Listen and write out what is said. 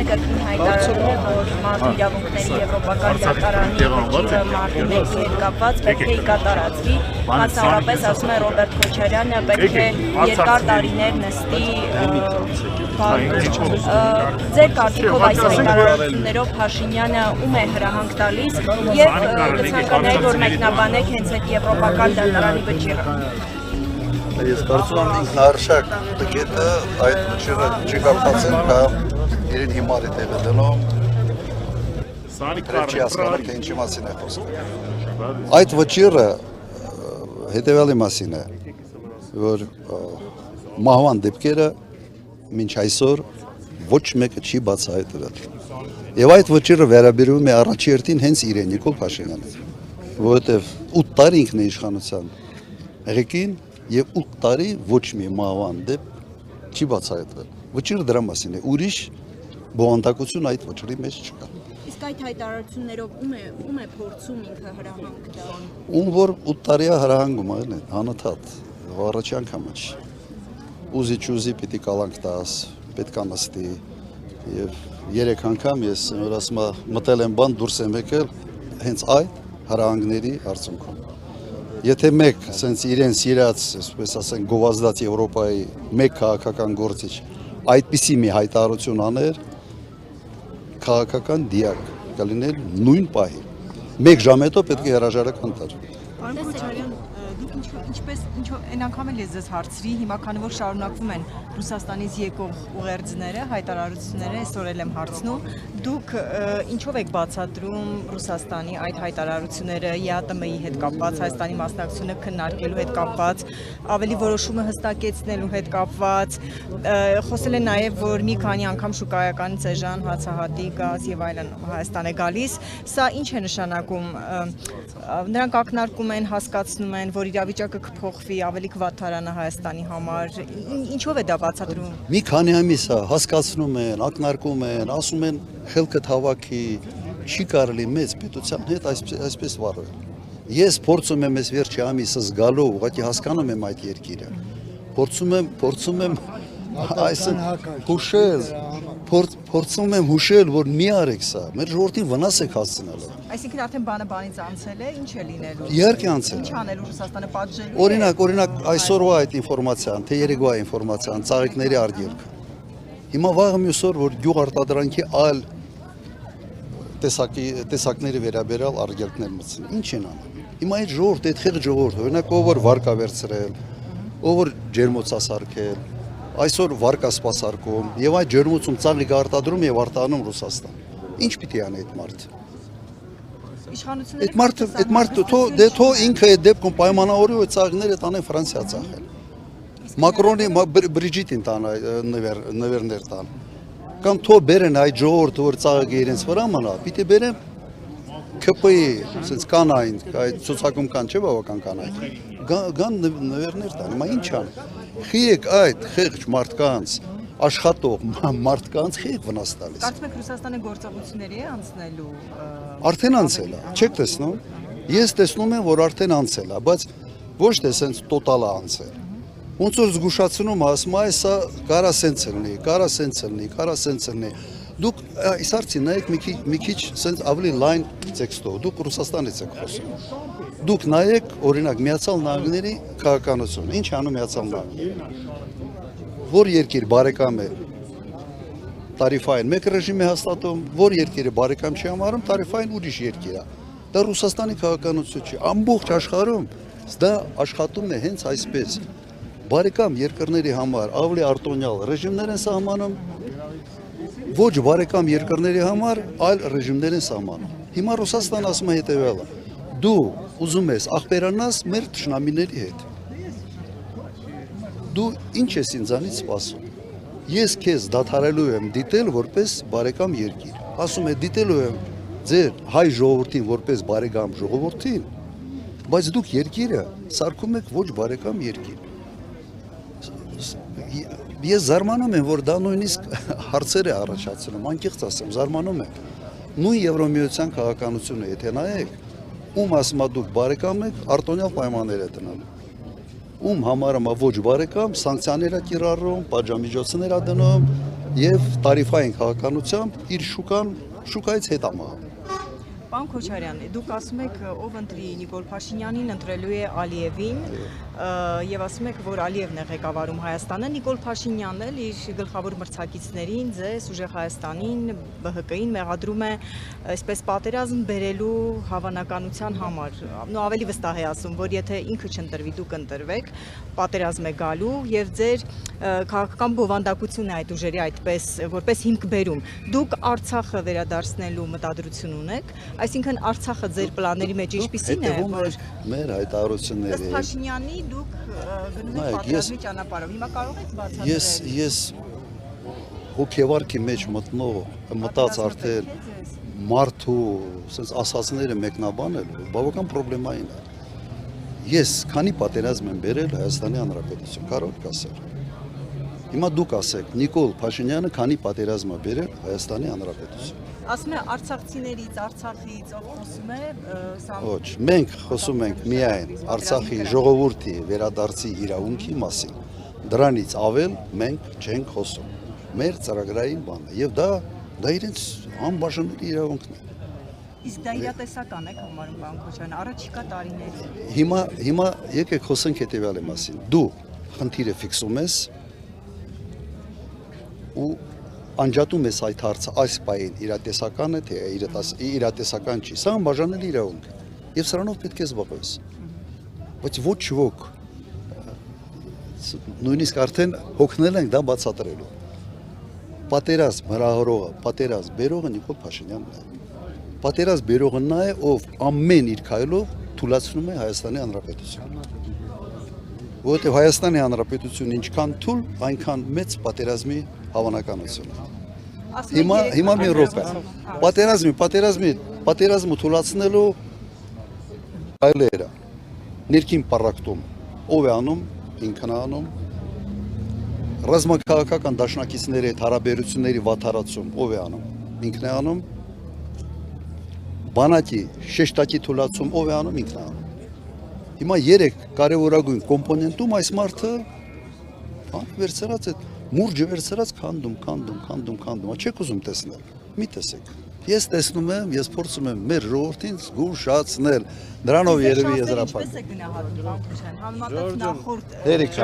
կրկին հայտարարել է, որ մարդու իրավունքների եվրոպական դատարանի վճիռը մարտի 1-ի հետ կապված պետք է կատարածվի, մասնավորապես ասում է Ռոբերտ Քոչարյանը, պետք է երկար տարիներ նստի ձեր կարծիքով այս հայտարարություններով Փաշինյանը ում է հրահանգ տալիս եւ կցանկանայի, որ մեկնաբանեք հենց այդ եվրոպական դատարանի վճիռը։ Ես կարծում եմ ինքնարշակ տկետը այդ վճիռը չի կապվածել կամ իրեն հիմար է տեղը դնում չի հասկանում, թե ինչի մասին է խոսքը։ Այդ վճիռը հետևյալի մասին է, որ մահվան դեպքերը մինչ այսօր ոչ մեկը չի բացահայտվել։ Եվ այդ վճիռը վերաբերում է առաջերտին հենց իրեն Նիկոլ Փաշինյանին, որովհետև 8 տարի ինքն է իշխանության ղեկին եւ 8 տարի ոչ մի մահվան դեպք չի բացահայտվել։ Վճիռը դրա մասին է, ուրիշ բովանդակություն այդ վճռի մեջ չկա։ Իսկ այդ հայտարարություններով ում է փորձում ինքը հրահանգ տալ։ Ում որ 8 տարիա հրահանգում է, հանաթաթ, առաջի անգամը չի։ Ուզի պիտի կալանք տաս, պետք է նստի եւ 3 անգամ ես ասում մտել եմ բան դուրս եմ եկել հենց այդ հրահանգների արդյունքում։ Եթե մեկ sense իրեն սիրած, այսպես ասենք, գովազդած Եվրոպայի մեկ քաղաքական գործիչ այդպիսի մի հայտարարություն աներ, քաղաքական դիակ կլիներ նույն պահի։ Մեկ ժամ հետո պետք է հրաժարական տար։ Պարոն Քոչարյան, դուք ինչպես այն անգամ էլ ես ձեզ հարցրի, հիմա քանի որ շարունակվում են Ռուսաստանից եկող ուղերձները, հայտարարությունները, այսօր էլ եմ հարցնում, դուք ինչով եք բացատրում Ռուսաստանի այդ հայտարարությունները ԵԱՏՄ-ի հետ կապված, Հայաստանի մասնակցությունը քննարկելու հետ կապված, ավելի որոշումը հստակեցնելու հետ կապված, խոսել են նաև, որ մի քանի անգամ շուկայականից էժան հացահատիկ, գազ եւ այլն Հայաստան է գալիս, սա ինչ է նշանակում, նրանք ակնարկում են, հասկացնում են, որ իրավիճակը կփոխվի, ավելի կվատթարանա Հայաստանի համար, ինչով է դա բացատրում։ Մի քանի ամիս հասկացնում են, ակնարկում են, ասում են խելքը հավաքի, չի կարելի մեծ պետության հետ այսպես վարվել։ Ես փորձում եմ այս վերջի ամիսը զգալով, ուղղակի հասկանում եմ այդ երկիրը։ Փորձում եմ այսինքն հուշել, փորձում եմ հուշել, որ մի արեք սա, մեր ժողովրդին վնաս եք հասցնելու։ Այսինքն արդեն բանը բանից անցել է, ինչ է լինելու։ Իհարկե անցել է։ Ինչ անելու Ռուսաստանը պատժելու։ Օրինակ այսօրվա այդ ինֆորմացիան, թե երեկվա ինֆորմացիան, ծաղիկների արգելքը։ Հիմա վաղը մյուս օր, որ գյուղ արտադրանքի այլ տեսակների վերաբերյալ արգելքներ մտցնի։ Ինչ են անում։ Հիմա այդ ժողովուրդ, այդ խեղճ ժողովուրդ, օրինակ ով որ վարկա վերցրել, ով որ ջերմոցա սարքել, այսօր վարկա սպասարկում եւ այդ ջերմոցում ծաղիկ արտադրում եւ արտանում Ռուսաստան։ Ինչ պիտի անի այդ մարդը։ Այդ մարդը թո ինքը այդ դեպքում պայմանավորի ու ծաղիկները տանեն Ֆրանսիա ծախել։ Մակրոնի Բրիջիտին տան նվերներ տան։ Կամ թո բերեն այդ ժողովուրդը, որ ծաղիկը իրենց վրա մնա, պիտի բերեն ԿՊ-ի, ասենց կանային, այդ ցուցակում կան, չէ՞ բավական կանային։ Գան նվերներ տան։ Հիմա ինչ ան։ Խիեք այդ խեղճ մարդկանց, աշխատող մարդկանց խիեք վնաս տալիս։ Կարծում եք Ռուսաստանը գործողությունների է անցնելու։ Արդեն անցել է, չեք տեսնում։ Ես տեսնում եմ, որ արդեն անցել է, բայց ոչ թե ասենց տոտալ է անցել։ Ոնց որ զգուշացնում ասում է, սա կարա սենց լինի, կարա սենց լինի, կարա սենց լինի։ Դուք այս հարցին նայեք մի քիչ սենց ավելի լայն տեքստով, դուք Ռուսաստանից եք խոսում։ Դուք նայեք, օրինակ, Միացյալ Նահանգների քաղաքականություն, ինչ անում Միացյալ Նահանգները։ Որ երկիր բարեկամ է տարիֆային մեկ ռեժիմ է հաստատում, որ երկիրը բարեկամ չի համարում, տարիֆային ուրիշ երկիր է։ Դա Ռուսաստանի քաղաքականություն չի։ Ամբողջ աշխարհում դա աշխատում է հենց այսպես։ Բարեկամ երկրների համար ավելի արտոնյալ ռեժիմներ են սահմանում, ոչ բարեկամ երկրների համար այլ ռեժիմներ են սահմանում։ Հիմա Ռուսաստանը ասում է հետևյալը. դու ուզում ես ախպերանաս մեր թշնամիների հետ։ Դու ինչ ես ինձանից սպասում։ Ես քեզ դադարելու եմ դիտել որպես բարեկամ երկիր։ Ասում է դիտելու եմ ձեր հայ ժողովրդին որպես բարեկամ ժողովրդին, բայց դուք երկիրը սարքում եք ոչ բարեկամ երկիր։ Ես զարմանում եմ, որ դա նույնիսկ հարցեր է առաջացնում, անկեղծ ասեմ, զարմանում եմ։ Նույն Եվրոմիության քաղաքականությունը, եթե նայեք, ում ասում դուք բարեկամ եք, արտոնյալ պայմաններ է դնում։ Ում համարում ոչ բարեկամ, սանկցիաներ է կիրառում, պատժամիջոցներ է դնում, եւ տարիֆային քաղաքականությամբ իր շուկայից հետ ամա։ Պարոն Քոչարյան, դուք ասում եք, ով ընտրի Նիկոլ Փաշինյանին, ընտրելու է Ալիևին, եւ ասում եք, որ Ալիևն է ղեկավարում Հայաստանը, Նիկոլ Փաշինյանն էլ իր գլխավոր մրցակիցներին, ձեզ, Ուժեղ Հայաստանին, ԲՀԿ-ին մեղադրում է այսպես պատերազմ բերելու հավանականության համար։ Նո ավելի վստահ է ասում, որ եթե ինքը չընտրվի, դուք ընտրվեք, պատերազմ է գալու եւ ձեր քաղաքական բովանդակությունն է այդ ուժերի այդպես որպես հիմք բերում։ Դուք Արցախը վերադարձնելու մտադրություն ունեք, այսինքն Արցախը ձեր պլանների մեջ ինչպիսին է, որ մեր հայտարարությունները ըստ Փաշինյանի դուք գնում եք պատերազմի ճանապարհով։ Հիմա կարող եք բացատրել։ Ես հոգեվարքի մեջ մտած արդեն մարդու sense ասածները մեկնաբանել բավական պրոբլեմային է։ Ես քանի պատերազմ եմ բերել Հայաստանի Հանրապետություն, կարող եք ասել։ Հիմա դուք ասեք, Նիկոլ Փաշինյանը քանի պատերազմ է բերել Հայաստանի Հանրապետություն։ Ասում է արցախցիներից, Արցախից ով խոսում է, սա Ոչ, մենք խոսում ենք միայն Արցախի ժողովրդի վերադարձի իրավունքի մասին։ Դրանից ավել մենք չենք խոսում։ Մեր ծրագրային բանը եւ դա իրենց անբաժանելի իրավունքն է։ իսկ դա իրատեսական է համարում պարոն Քոչարյան, առաջիկա տարիների։ Հիմա եկեք խոսենք հետեւյալի մասին։ Դու խնդիրը ֆիքսում ես ու անջատում ես այդ հարցը այս պահին իրատեսական է, թե իրատեսական չի։ Սա անբաժանելի իրավունք է։ Եվ սրանով պետք է զբաղվես։ Բայց ոչ ոք նույնիսկ արդեն հոգնել ենք դա բացատրելու։ Պատերազմ հրահրողը, պատերազմ բերողը Նիկոլ Փաշինյանն է։ Պատերազմ բերողը նա է, ով ամեն իր քայլով թուլացնում է Հայաստանի Հանրապետությունը։ Որովհետև Հայաստանի Հանրապետությունը ինչքան թույլ, այնքան մեծ պատերազմի հավանականություն է։ Հիմա մի րոպե։ Պատերազմը թուլացնելու այլերը ներքին պարակտում ով է անում, ինքն է անում, ռազմաքաղաքական դաշնակիցների հետ հարաբերությունների վատթարացում ով է անում, ինքն է անում, բանակի շեշտակի թուլացում ով է անում, ինքն է անում։ Հիմա 3 կարևորագույն կոմպոնենտում այս մարդը վերցրած է մուրջը վերցրած քանդում, չեք ուզում տեսնել, մի տեսեք։ Ես տեսնում եմ, ես փորձում եմ մեր ժողովրդին զգուշացնել, դրանով երևի եզրափակ։ Ինչպես է գնահատում պարոն Քոչարյան, համեմատած նախորդ Հերիքա